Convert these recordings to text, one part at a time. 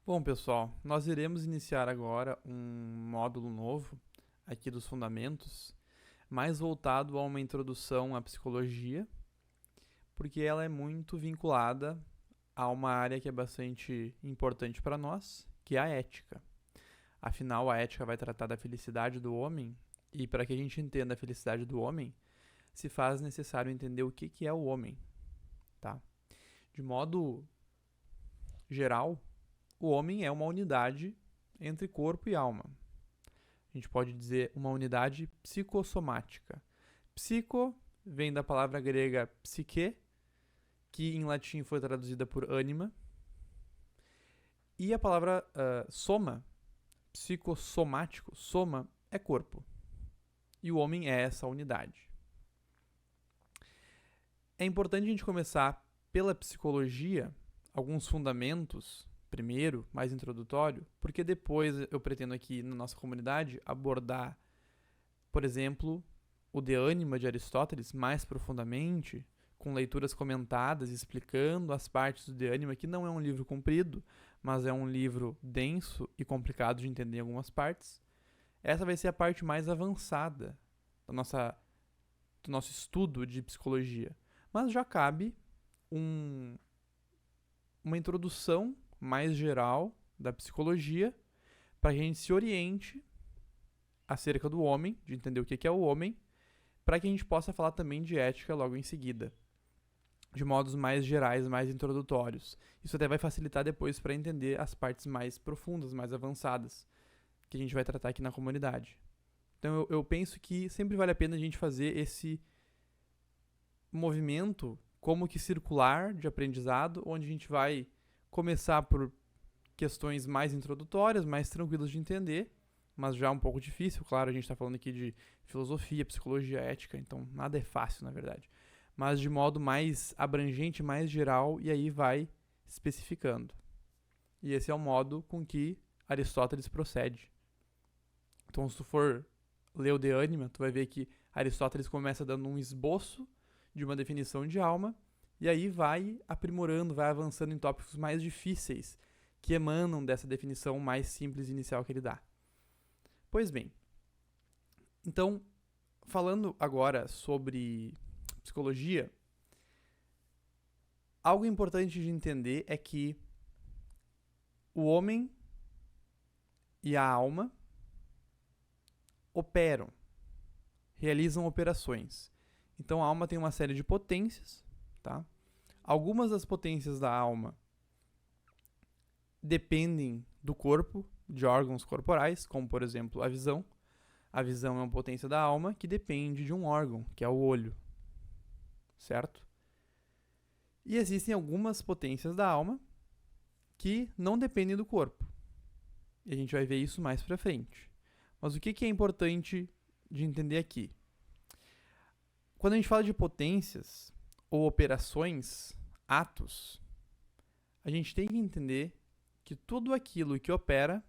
Bom, pessoal, nós iremos iniciar agora um módulo novo aqui dos fundamentos, mais voltado a uma introdução à psicologia, porque ela é muito vinculada a uma área que é bastante importante para nós, que é a ética. Afinal, a ética vai tratar da felicidade do homem, e para que a gente entenda a felicidade do homem, se faz necessário entender o que é o homem, tá? De modo geral, o homem é uma unidade entre corpo e alma. A gente pode dizer uma unidade psicossomática. Psico vem da palavra grega psique, que em latim foi traduzida por ânima. E a palavra soma, psicossomático, soma é corpo. E o homem é essa unidade. É importante a gente começar pela psicologia, alguns fundamentos, primeiro, mais introdutório, porque depois eu pretendo aqui na nossa comunidade abordar, por exemplo, o De Anima de Aristóteles mais profundamente, com leituras comentadas explicando as partes do De Anima, que não é um livro comprido, mas é um livro denso e complicado de entender em algumas partes. Essa vai ser a parte mais avançada do nosso estudo de psicologia. Mas já cabe uma introdução mais geral da psicologia para que a gente se oriente acerca do homem, de entender o que é o homem, para que a gente possa falar também de ética logo em seguida, de modos mais gerais, mais introdutórios. Isso até vai facilitar depois para entender as partes mais profundas, mais avançadas, que a gente vai tratar aqui na comunidade. Então eu penso que sempre vale a pena a gente fazer esse movimento como que circular de aprendizado, onde a gente vai começar por questões mais introdutórias, mais tranquilas de entender, mas já um pouco difícil. Claro, a gente está falando aqui de filosofia, psicologia, ética, então nada é fácil, na verdade. Mas de modo mais abrangente, mais geral, e aí vai especificando. E esse é o modo com que Aristóteles procede. Então, se tu for ler o De Anima, tu vai ver que Aristóteles começa dando um esboço de uma definição de alma, e aí vai aprimorando, vai avançando em tópicos mais difíceis, que emanam dessa definição mais simples inicial que ele dá. Pois bem, então, falando agora sobre psicologia, algo importante de entender é que o homem e a alma operam, realizam operações. Então a alma tem uma série de potências, tá? Algumas das potências da alma dependem do corpo, de órgãos corporais, como por exemplo a visão. A visão é uma potência da alma que depende de um órgão, que é o olho, certo? E existem algumas potências da alma que não dependem do corpo. E a gente vai ver isso mais pra frente. Mas o que é importante de entender aqui? Quando a gente fala de potências ou operações, atos, a gente tem que entender que tudo aquilo que opera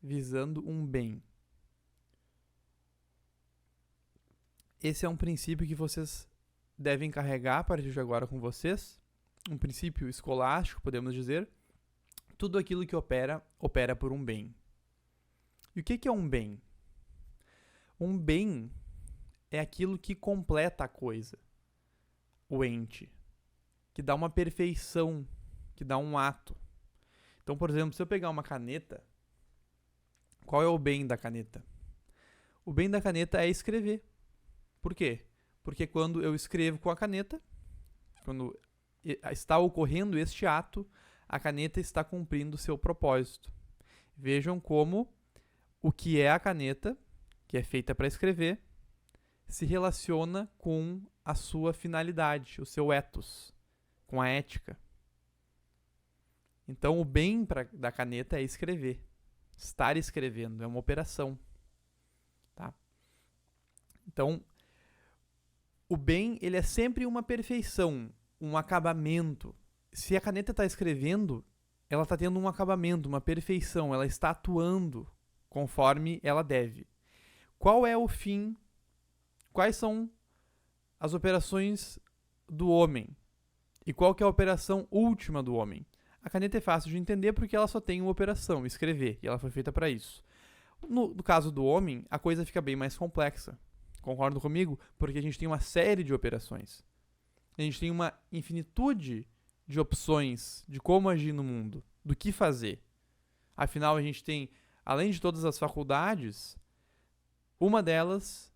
visando um bem. Esse é um princípio que vocês devem carregar a partir de agora com vocês, um princípio escolástico, podemos dizer. Tudo aquilo que opera por um bem. E o que é um bem? Um bem é aquilo que completa a coisa, o ente, que dá uma perfeição, que dá um ato. Então, por exemplo, se eu pegar uma caneta, qual é o bem da caneta? O bem da caneta é escrever. Por quê? Porque quando eu escrevo com a caneta, quando está ocorrendo este ato, a caneta está cumprindo o seu propósito. Vejam como o que é a caneta, que é feita para escrever, se relaciona com a sua finalidade, o seu ethos, com a ética. Então, o bem da caneta é escrever. Estar escrevendo é uma operação. Tá? Então, o bem ele é sempre uma perfeição, um acabamento. Se a caneta está escrevendo, ela está tendo um acabamento, uma perfeição, ela está atuando conforme ela deve. Qual é o fim? Quais são as operações do homem? E qual que é a operação última do homem? A caneta é fácil de entender porque ela só tem uma operação, escrever, e ela foi feita para isso. No caso do homem, a coisa fica bem mais complexa. Concorda comigo? Porque a gente tem uma série de operações. A gente tem uma infinitude de opções de como agir no mundo, do que fazer. Afinal, a gente tem, além de todas as faculdades, uma delas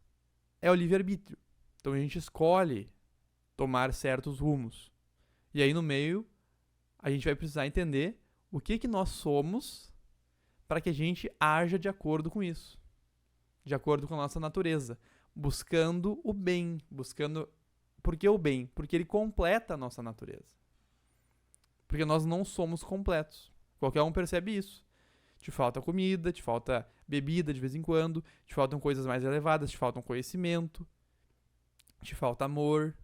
é o livre-arbítrio. Então a gente escolhe tomar certos rumos. E aí no meio, a gente vai precisar entender o que nós somos para que a gente haja de acordo com isso. De acordo com a nossa natureza. Buscando o bem. Por que o bem? Porque ele completa a nossa natureza. Porque nós não somos completos. Qualquer um percebe isso. Te falta comida, te falta bebida de vez em quando, te faltam coisas mais elevadas, te falta conhecimento, te falta amor,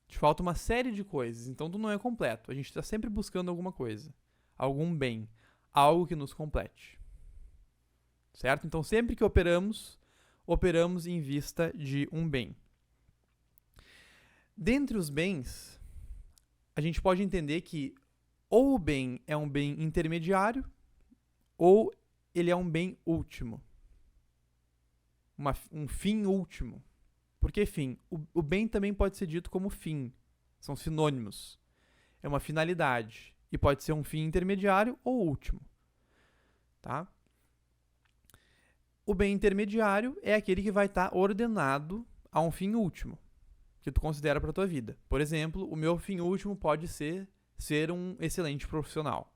te falta uma série de coisas. Então tu não é completo. A gente está sempre buscando alguma coisa, algum bem, algo que nos complete. Certo? Então sempre que operamos em vista de um bem. Dentre os bens, a gente pode entender que ou o bem é um bem intermediário, ou ele é um bem último. Um fim último. Por que fim? O bem também pode ser dito como fim. São sinônimos. É uma finalidade. E pode ser um fim intermediário ou último. Tá? O bem intermediário é aquele que vai estar ordenado a um fim último, que tu considera para a tua vida. Por exemplo, o meu fim último pode ser um excelente profissional.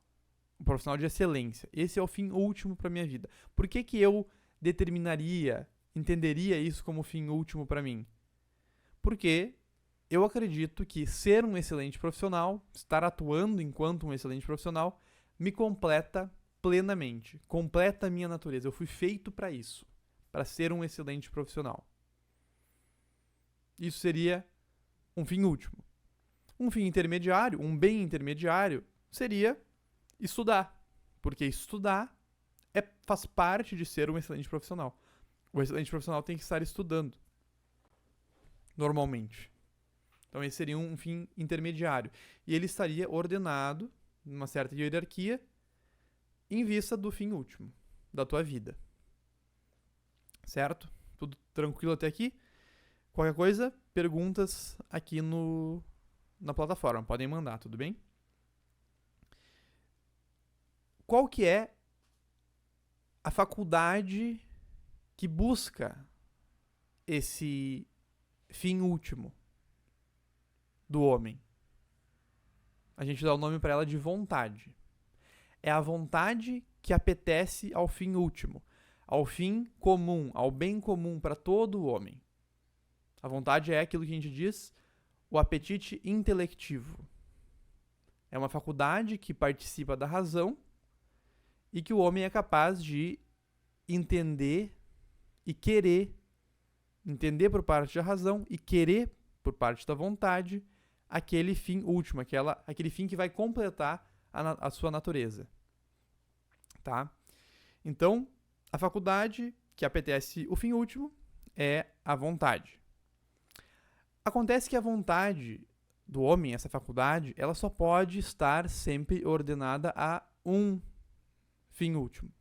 Um profissional de excelência. Esse é o fim último para minha vida. Por que eu entenderia isso como fim último para mim? Porque eu acredito que ser um excelente profissional, estar atuando enquanto um excelente profissional, me completa plenamente. Completa a minha natureza. Eu fui feito para isso. Para ser um excelente profissional. Isso seria um fim último. Um fim intermediário, um bem intermediário, seria estudar. Porque estudar faz parte de ser um excelente profissional. O excelente profissional tem que estar estudando. Normalmente. Então esse seria um fim intermediário. E ele estaria ordenado, numa certa hierarquia, em vista do fim último da tua vida. Certo? Tudo tranquilo até aqui? Qualquer coisa, perguntas aqui na plataforma. Podem mandar, tudo bem? Qual que é a faculdade que busca esse fim último do homem? A gente dá o nome para ela de vontade. É a vontade que apetece ao fim último, ao fim comum, ao bem comum para todo o homem. A vontade é aquilo que a gente diz, o apetite intelectivo. É uma faculdade que participa da razão e que o homem é capaz de entender e querer, entender por parte da razão e querer por parte da vontade aquele fim último, aquele fim que vai completar a sua natureza. Tá? Então, a faculdade que apetece o fim último é a vontade. Acontece que a vontade do homem, essa faculdade, ela só pode estar sempre ordenada a um fim último.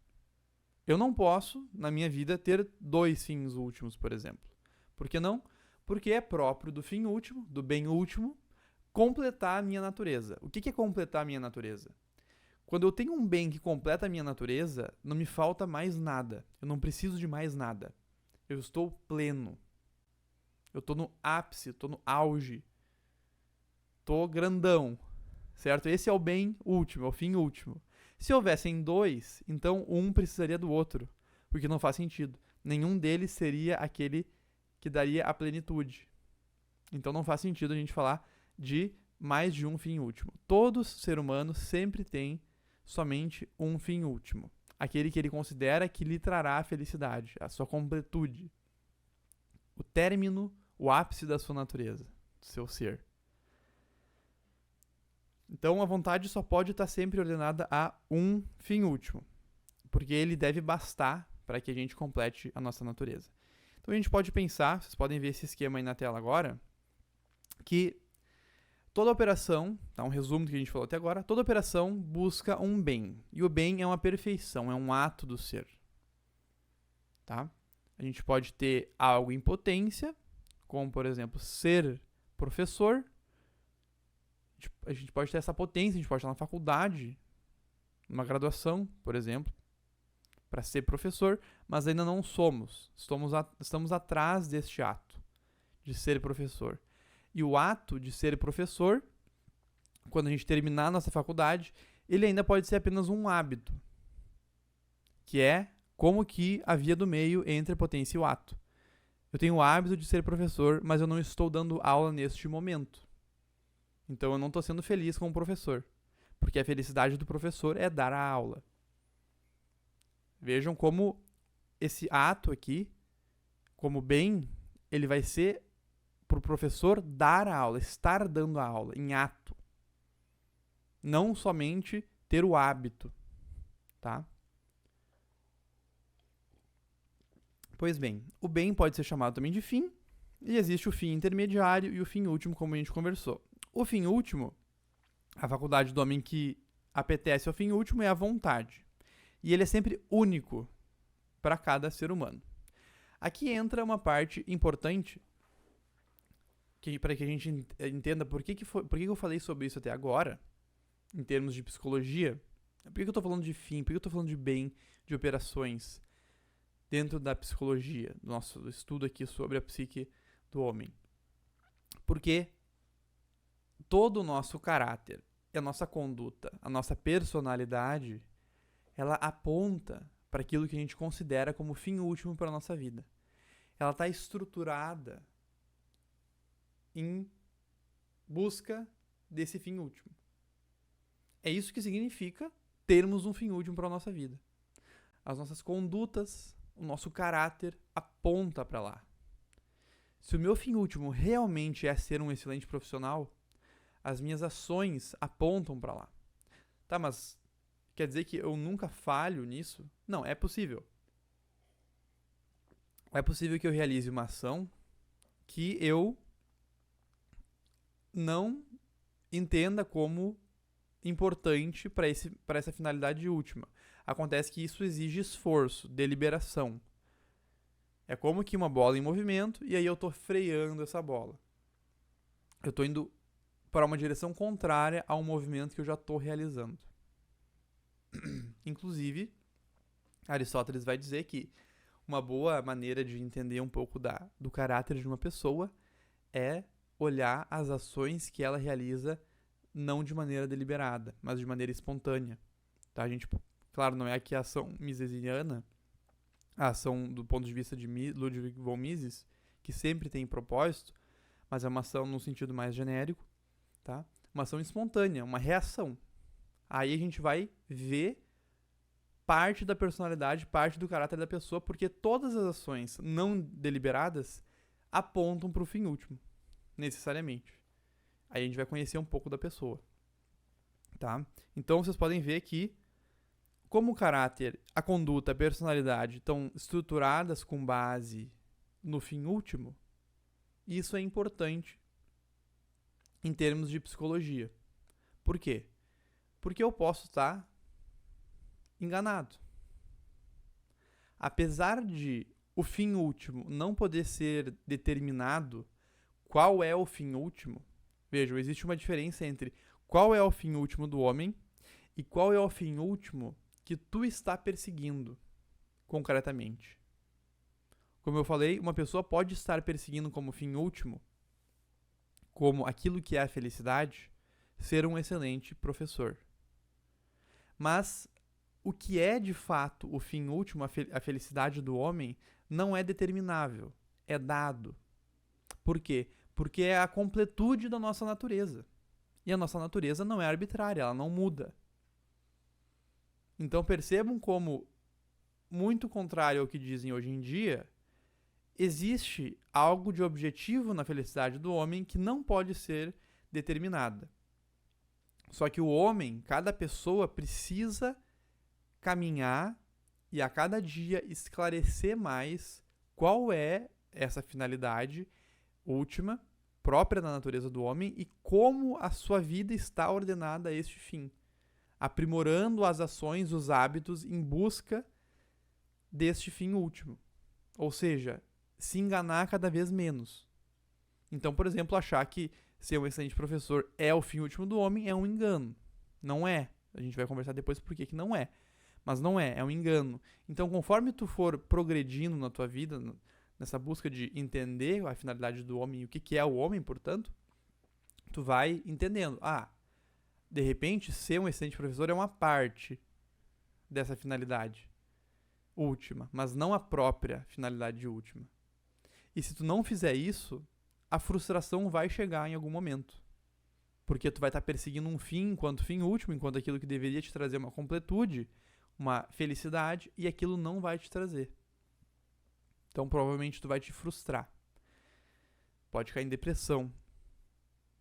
Eu não posso, na minha vida, ter 2 fins últimos, por exemplo. Por que não? Porque é próprio do fim último, do bem último, completar a minha natureza. O que é completar a minha natureza? Quando eu tenho um bem que completa a minha natureza, não me falta mais nada. Eu não preciso de mais nada. Eu estou pleno. Eu estou no ápice, estou no auge. Estou grandão. Certo? Esse é o bem último, é o fim último. Se houvessem 2, então um precisaria do outro. Porque não faz sentido. Nenhum deles seria aquele que daria a plenitude. Então não faz sentido a gente falar de mais de um fim último. Todo ser humano sempre tem somente um fim último. Aquele que ele considera que lhe trará a felicidade, a sua completude. O término, o ápice da sua natureza, do seu ser. Então a vontade só pode estar sempre ordenada a um fim último. Porque ele deve bastar para que a gente complete a nossa natureza. Então a gente pode pensar, vocês podem ver esse esquema aí na tela agora, que toda operação, tá? Um resumo do que a gente falou até agora, toda operação busca um bem. E o bem é uma perfeição, é um ato do ser. Tá? A gente pode ter algo em potência, como, por exemplo, ser professor. A gente pode ter essa potência, a gente pode estar na faculdade, numa graduação, por exemplo, para ser professor, mas ainda não somos. Estamos atrás deste ato de ser professor. E o ato de ser professor, quando a gente terminar a nossa faculdade, ele ainda pode ser apenas um hábito, que é como que a via do meio entre a potência e o ato. Eu tenho o hábito de ser professor, mas eu não estou dando aula neste momento. Então eu não estou sendo feliz como professor, porque a felicidade do professor é dar a aula. Vejam como esse ato aqui, como bem, ele vai ser para o professor dar a aula, estar dando a aula, em ato. Não somente ter o hábito, tá? Pois bem, o bem pode ser chamado também de fim, e existe o fim intermediário e o fim último, como a gente conversou. O fim último, a faculdade do homem que apetece ao fim último é a vontade. E ele é sempre único para cada ser humano. Aqui entra uma parte importante para que a gente entenda por que eu falei sobre isso até agora, em termos de psicologia. Por que eu estou falando de fim? Por que eu estou falando de bem, de operações dentro da psicologia, do nosso estudo aqui sobre a psique do homem? Porque todo o nosso caráter, a nossa conduta, a nossa personalidade, ela aponta para aquilo que a gente considera como fim último para a nossa vida. Ela está estruturada em busca desse fim último. É isso que significa termos um fim último para a nossa vida. As nossas condutas, o nosso caráter aponta para lá. Se o meu fim último realmente é ser um excelente profissional, as minhas ações apontam para lá. Tá, mas quer dizer que eu nunca falho nisso? Não, é possível. É possível que eu realize uma ação que eu não entenda como importante para essa finalidade última. Acontece que isso exige esforço, deliberação. É como que uma bola em movimento e aí eu estou freando essa bola. Eu estou indo para uma direção contrária ao movimento que eu já estou realizando. Inclusive, Aristóteles vai dizer que uma boa maneira de entender um pouco do caráter de uma pessoa é olhar as ações que ela realiza não de maneira deliberada, mas de maneira espontânea. Tá? A gente, claro, não é aqui a ação misesiana, a ação do ponto de vista de Ludwig von Mises, que sempre tem propósito, mas é uma ação no sentido mais genérico, tá? Uma ação espontânea, uma reação. Aí a gente vai ver parte da personalidade, parte do caráter da pessoa, porque todas as ações não deliberadas apontam para o fim último, necessariamente. Aí a gente vai conhecer um pouco da pessoa, tá? Então vocês podem ver que como o caráter, a conduta, a personalidade estão estruturadas com base no fim último, isso é importante em termos de psicologia. Por quê? Porque eu posso estar enganado. Apesar de o fim último não poder ser determinado, qual é o fim último? Vejam, existe uma diferença entre qual é o fim último do homem e qual é o fim último que tu está perseguindo concretamente. Como eu falei, uma pessoa pode estar perseguindo como fim último, como aquilo que é a felicidade, ser um excelente professor. Mas o que é de fato o fim último, a felicidade do homem, não é determinável, é dado. Por quê? Porque é a completude da nossa natureza. E a nossa natureza não é arbitrária, ela não muda. Então percebam como, muito contrário ao que dizem hoje em dia, existe algo de objetivo na felicidade do homem que não pode ser determinada. Só que o homem, cada pessoa, precisa caminhar e a cada dia esclarecer mais qual é essa finalidade última própria da natureza do homem e como a sua vida está ordenada a este fim, aprimorando as ações, os hábitos em busca deste fim último. Ou seja, se enganar cada vez menos. Então, por exemplo, achar que ser um excelente professor é o fim último do homem é um engano. Não é. A gente vai conversar depois por que não é. Mas não é, é um engano. Então, conforme tu for progredindo na tua vida, nessa busca de entender a finalidade do homem e o que é o homem, portanto, tu vai entendendo. De repente, ser um excelente professor é uma parte dessa finalidade última, mas não a própria finalidade última. E se tu não fizer isso, a frustração vai chegar em algum momento. Porque tu vai estar perseguindo um fim enquanto fim último, enquanto aquilo que deveria te trazer uma completude, uma felicidade, e aquilo não vai te trazer. Então provavelmente tu vai te frustrar. Pode cair em depressão.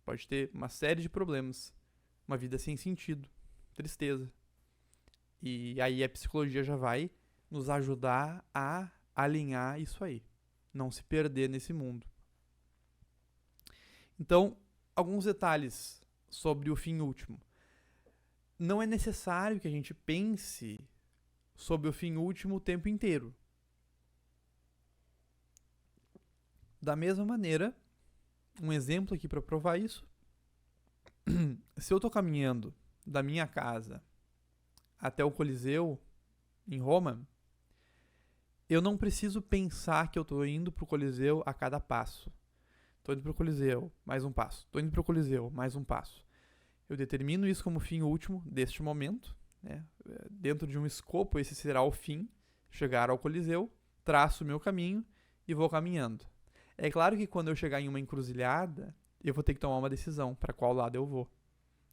Pode ter uma série de problemas. Uma vida sem sentido. Tristeza. E aí a psicologia já vai nos ajudar a alinhar isso aí. Não se perder nesse mundo. Então, alguns detalhes sobre o fim último. Não é necessário que a gente pense sobre o fim último o tempo inteiro. Da mesma maneira, um exemplo aqui para provar isso. Se eu estou caminhando da minha casa até o Coliseu, em Roma, eu não preciso pensar que eu estou indo para o Coliseu a cada passo. Estou indo para o Coliseu, mais um passo. Estou indo para o Coliseu, mais um passo. Eu determino isso como fim último deste momento. Né? Dentro de um escopo, esse será o fim. Chegar ao Coliseu, traço o meu caminho e vou caminhando. É claro que quando eu chegar em uma encruzilhada, eu vou ter que tomar uma decisão para qual lado eu vou.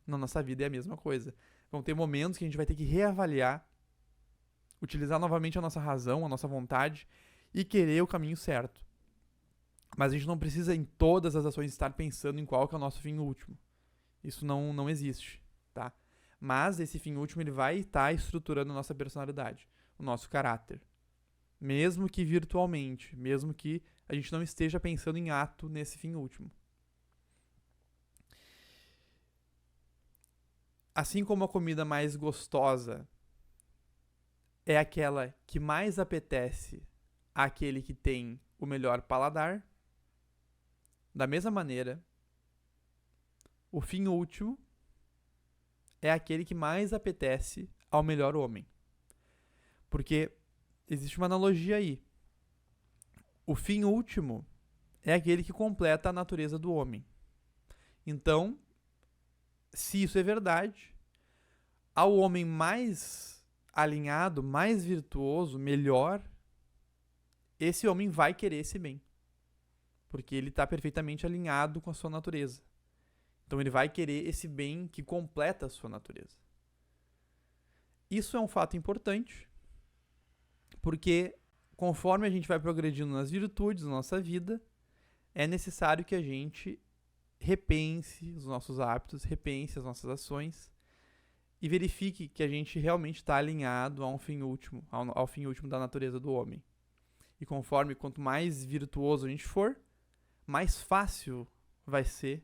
Na nossa vida é a mesma coisa. Vão ter momentos que a gente vai ter que reavaliar, utilizar novamente a nossa razão, a nossa vontade e querer o caminho certo. Mas a gente não precisa em todas as ações estar pensando em qual que é o nosso fim último. Isso não existe, tá? Mas esse fim último ele vai estar estruturando a nossa personalidade, o nosso caráter. Mesmo que virtualmente, mesmo que a gente não esteja pensando em ato nesse fim último. Assim como a comida mais gostosa é aquela que mais apetece àquele que tem o melhor paladar, da mesma maneira, o fim último é aquele que mais apetece ao melhor homem. Porque existe uma analogia aí. O fim último é aquele que completa a natureza do homem. Então, se isso é verdade, ao homem mais alinhado, mais virtuoso, melhor, esse homem vai querer esse bem. Porque ele está perfeitamente alinhado com a sua natureza. Então ele vai querer esse bem que completa a sua natureza. Isso é um fato importante, porque conforme a gente vai progredindo nas virtudes da nossa vida, é necessário que a gente repense os nossos hábitos, repense as nossas ações e verifique que a gente realmente está alinhado a um fim último, ao fim último da natureza do homem. E conforme, quanto mais virtuoso a gente for, mais fácil vai ser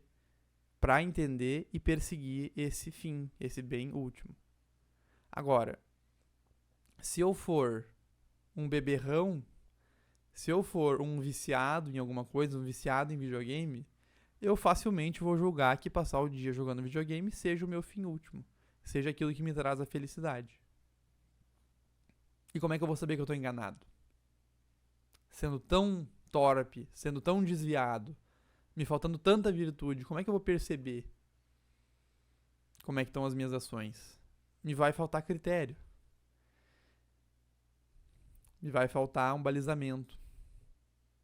para entender e perseguir esse fim, esse bem último. Agora, se eu for um beberrão, se eu for um viciado em alguma coisa, um viciado em videogame, eu facilmente vou julgar que passar o dia jogando videogame seja o meu fim último, seja aquilo que me traz a felicidade. E como é que eu vou saber que eu estou enganado? Sendo tão torpe, sendo tão desviado, me faltando tanta virtude, como é que eu vou perceber como é que estão as minhas ações? Me vai faltar critério. Me vai faltar um balizamento.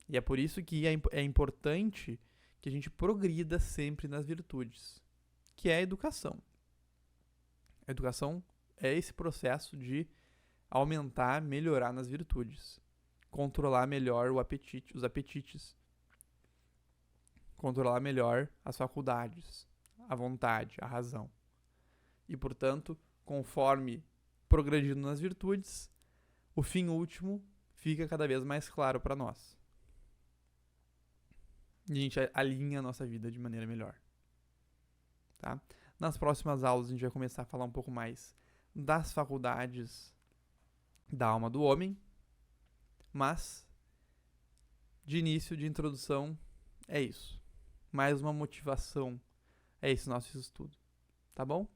E é por isso que é importante que a gente progrida sempre nas virtudes, que é a educação. A educação é esse processo de aumentar, melhorar nas virtudes, controlar melhor os apetites, controlar melhor as faculdades, a vontade, a razão. E, portanto, conforme progredindo nas virtudes, o fim último fica cada vez mais claro para nós. E a gente alinha a nossa vida de maneira melhor. Tá? Nas próximas aulas a gente vai começar a falar um pouco mais das faculdades da alma do homem, mas de início, de introdução, é isso. Mais uma motivação é esse nosso estudo, tá bom?